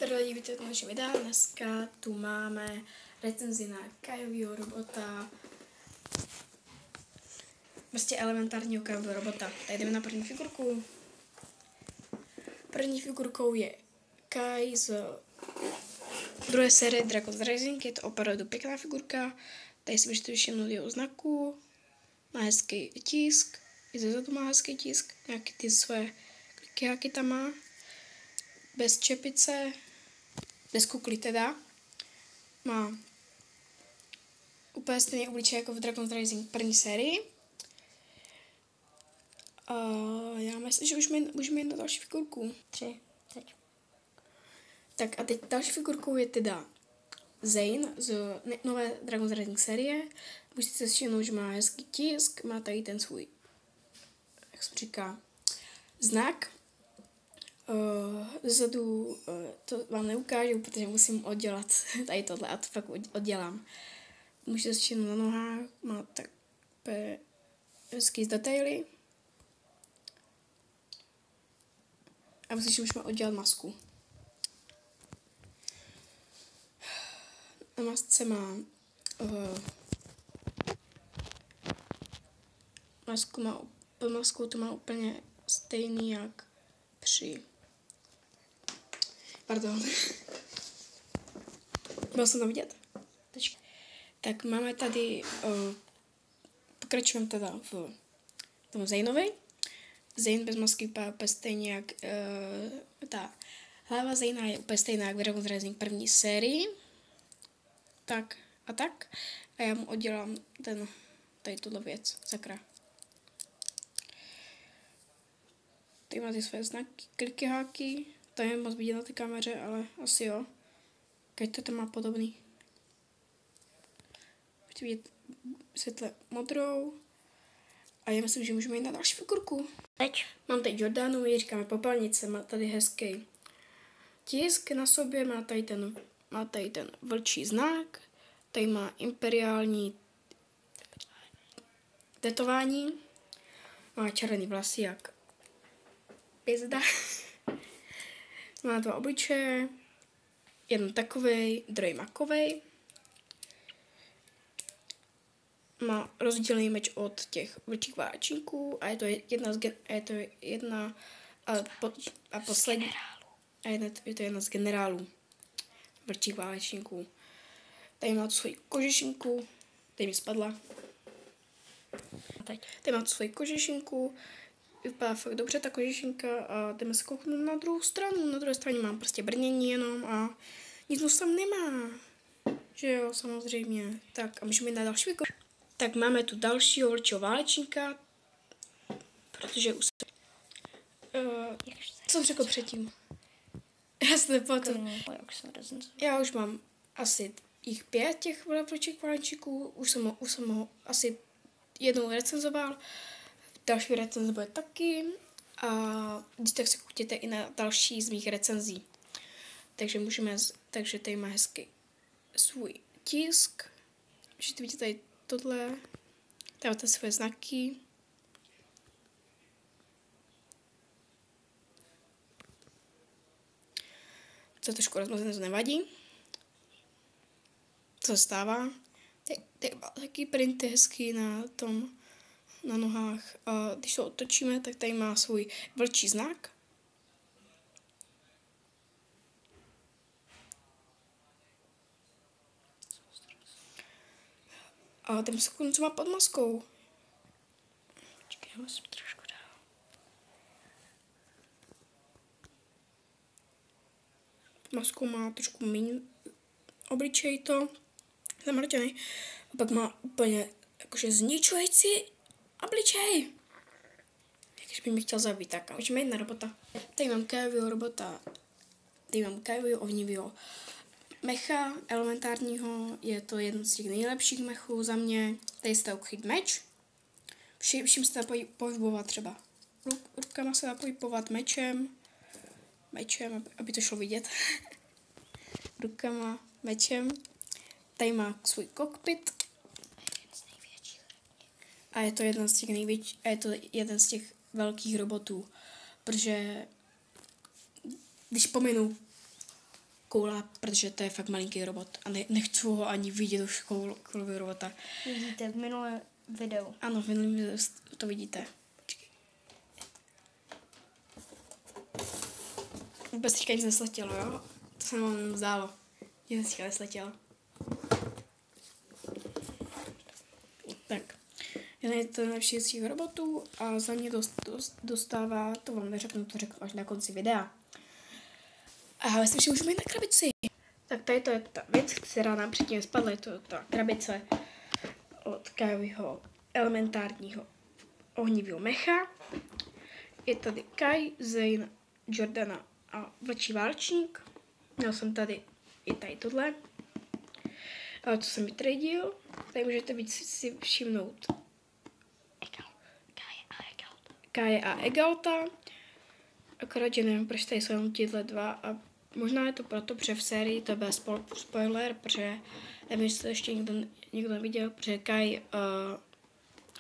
Nazdar lidi, vítejte na našem videa. Dneska tu máme recenzi na Kaiovýho robota. Prostě elementárního Kaiovýho robota. Tady jdeme na první figurku. První figurkou je Kai z druhé série Dragon's Rising. Je to opravdu pěkná figurka. Tady si můžete všimnout jeho znaku. Má hezký tisk. I zezadu má hezký tisk. Nějaký ty své kliky, jaký tam má. Bez čepice, bez kukly teda. Má úplně stejný obličej jako v Dragon's Rising první sérii. A já myslím, že už můžeme jít na další figurku. 3, teď. Tak a teď další figurkou je teda Zane z nové Dragon's Rising série. Můžete si všimnout, že má hezký tisk, má tady ten svůj, jak se říká, znak. Zezadu to vám neukážu, protože musím oddělat tady tohle a to pak oddělám. Můžete si všimnout na nohách, má tak hezký detaily. A myslím, že můžeme oddělat masku. Na masce má masku to má úplně stejný jak při... Pardon. Byl jsem to vidět? Tak máme tady, pokračujeme teda v tomu Zaneovi. Zane bez masky vypadá úplně stejně jak, ta hlava Zanea je úplně stejná jak v Dragon's Rising první sérii. Tak a tak. A já mu oddělám tady tuhle věc, sakra. Tady má ty své znaky, kliky, háky. To je moc vidět na té kameře, ale asi jo. Keď to má podobný. Můžete vidět světle modrou. A já myslím, že můžeme jít na další figurku. Teď. Mám tady Jordanu, ji říkáme popelnice, má tady hezký tisk na sobě, má tady ten vlčí znak, tady má imperiální tetování, má červený vlasy jak pizda. Má dva obličeje, jeden takovej, druhý makovej. Má rozdělený meč od těch vlčích válečníků a je to jedna z generálů vlčích válečníků. Tady má tu svoji kožešinku, tady mi spadla. Tady má tu svoji kožešinku, vypadá fakt dobře ta kožešinka a jdeme se kouknout na druhou stranu. Na druhé straně mám prostě brnění jenom a nic moc tam nemá. Že jo, samozřejmě. Tak a můžeme jít na další figurku. Tak máme tu dalšího vlčího válečníka, protože už co jsem řekl předtím? Já se nepamatuju. Já už mám asi jich 5 těch vlčích válečníků, už jsem ho asi jednou recenzoval, další recenze bude taky a když tak se koukněte i na další z mých recenzí. Takže tady má hezký svůj tisk, můžete vidět tady tohle, tady máte své znaky. To je trošku rozmazené, to nevadí. Co se stává? Tady má taky printy hezký na nohách. A když to otočíme, tak tady má svůj vlčí znak. A ten se co má pod maskou. Počkej, já musím trošku dál. Maskou má trošku méně obličej to. Zamrtěný. A pak má úplně jakože zničující obličej. Když by mi chtěl zabít, tak můžeme jít na robota. Tady mám Kaiovýho robota. Tady mám Kaiovýho ohnivýho mecha elementárního, je to jeden z těch nejlepších mechů za mě. Tady se dá uchyt meč. Vším se dá pohybovat třeba rukama, se dá pohybovat mečem, aby to šlo vidět. Rukama, mečem. Tady má svůj kokpit. A je to jeden z těch velkých robotů, protože když pominu koule, protože to je fakt malinký robot a nechci ho ani vidět už koulový robota. Vidíte v minulém videu. Ano, v minulém videu to vidíte. Počkej. Vůbec teďka nic nesletělo, jo? To se vám zdálo. Nic teďka nesletělo. Tak. Je to nejlepší z těch robotů a za mě dostává, to vám neřeknu, to řeknu až na konci videa. A myslím, že už mají na krabici. Tak tady to je ta věc, která nám předtím spadla, je to ta krabice od Kaiho elementárního ohnivého mecha. Je tady Kai, Zane, Jordana a vlčí válčník. Měl jsem tady i tady tohle. Ale to jsem vytradil, tady můžete víc si všimnout Kaje a Egalta. Akorát, že nevím, proč tady jsou jenom tyhle dva a možná je to proto, protože v sérii to byl spoiler, protože nevím, jestli to ještě někdo neviděl, protože Kai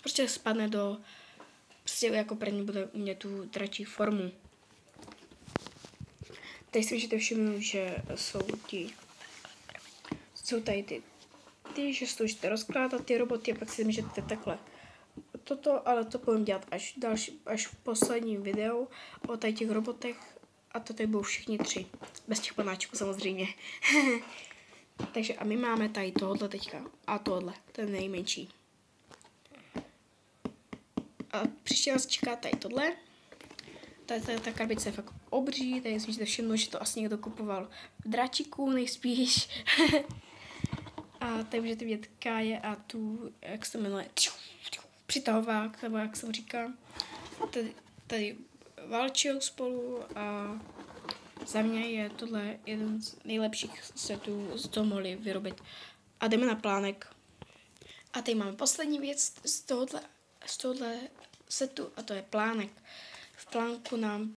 prostě spadne do, prostě jako první bude umět tu dračí formu. Tady si můžete všimnout, že jsou tady ty, že se to můžete rozkládat ty roboty a pak si můžete takhle toto, ale to budeme dělat až v posledním videu o tady těch robotech a to tady budou všichni 3. Bez těch panáčků samozřejmě. Takže a my máme tady tohle teďka a tohle, ten nejmenší. A příště nás čeká tady tohle. Ta krabice je fakt obří, tady si můžete všimnout, že to asi někdo kupoval v Dračiku nejspíš. A tady můžete vidět Kaje a tu, jak se to jmenuje, přitahovák, nebo jak se to říká. Tady válčil spolu a za mě je tohle jeden z nejlepších setů, z toho mohli vyrobit. A jdeme na plánek. A tady máme poslední věc z tohohle setu a to je plánek. V plánku nám